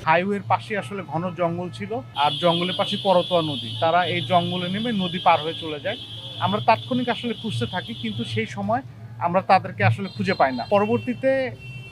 হাইওয়ের পাশে আসলে ঘন জঙ্গল ছিল, আর জঙ্গলের পাশে করতোয়া নদী। তারা এই জঙ্গলে নেমে নদী পার হয়ে চলে যায়। আমরা তাৎক্ষণিক আসলে খুঁজতে থাকি, কিন্তু সেই সময় আমরা তাদেরকে আসলে খুঁজে পাই না। পরবর্তীতে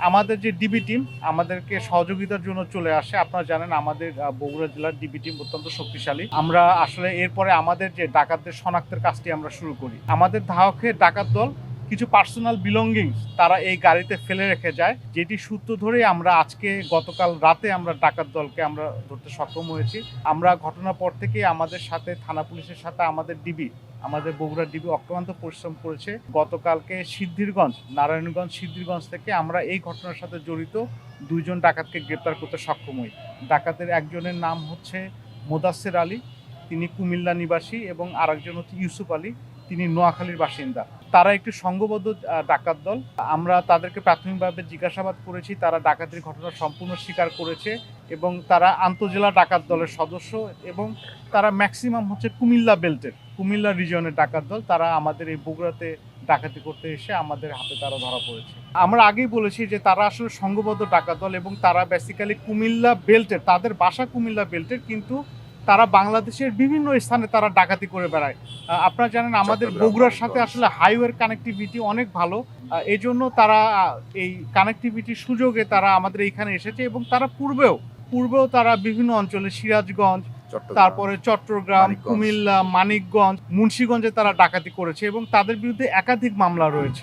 আমাদের যে ডিবি টিম আমাদেরকে সহযোগিতার জন্য চলে আসে। আপনারা জানেন আমাদের বগুড়া জেলার ডিবি টিম অত্যন্ত শক্তিশালী। আমরা আসলে এরপরে আমাদের যে ডাকাতদের শনাক্তের কাজটি আমরা শুরু করি। আমাদের ধাওকে ডাকাত দল কিছু পার্সোনাল বিলঙ্গিংস তারা এই গাড়িতে ফেলে রেখে যায়, যেটি সূত্র ধরে আমরা আজকে গতকাল রাতে আমরা ডাকাত দলকে আমরা ধরতে সক্ষম হয়েছি। আমরা ঘটনার পর থেকে আমাদের সাথে থানা পুলিশের সাথে আমাদের বগুড়া ডিবি অক্লান্ত পরিশ্রম করেছে। গতকালকে নারায়ণগঞ্জ সিদ্ধিরগঞ্জ থেকে আমরা এই ঘটনার সাথে জড়িত 2 জন ডাকাতকে গ্রেপ্তার করতে সক্ষম হই। ডাকাতের একজনের নাম হচ্ছে মোদাচ্ছের আলী, তিনি কুমিল্লা নিবাসী, এবং আরেকজন হচ্ছে ইউসুফ আলী, তিনি নোয়াখালীর বাসিন্দা। তারা একটি সংঘবদ্ধ ডাকাত দল। আমরা তাদেরকে প্রাথমিকভাবে জিজ্ঞাসাবাদ করেছি, তারা ডাকাতির ঘটনা সম্পূর্ণ স্বীকার করেছে এবং তারা আন্তজেলা ডাকাত দলের সদস্য, এবং তারা ম্যাক্সিমাম হচ্ছে কুমিল্লা রিজিয়নের ডাকাত দল। তারা আমাদের এই বগুড়াতে ডাকাতি করতে এসে আমাদের হাতে তারা ধরা পড়েছে। আমরা আগেই বলেছি যে তারা আসলে সংঘবদ্ধ ডাকাত দল, এবং তারা বেসিক্যালি কুমিল্লা বেল্টের, তাদের বাসা কুমিল্লা বেল্টের, কিন্তু তারা বাংলাদেশের বিভিন্ন স্থানে তারা ডাকাতি করে বেড়ায়। আপনারা জানেন আমাদের বগুড়ার সাথে আসলে হাইওয়ের কানেক্টিভিটি অনেক ভালো, এই জন্য তারা এই কানেক্টিভিটির সুযোগে তারা আমাদের এইখানে এসেছে, এবং তারা পূর্বেও তারা বিভিন্ন অঞ্চলে সিরাজগঞ্জ, তারপরে চট্টগ্রাম, কুমিল্লা, মানিকগঞ্জ, মুন্সিগঞ্জে তারা ডাকাতি করেছে, এবং তাদের বিরুদ্ধে একাধিক মামলা রয়েছে।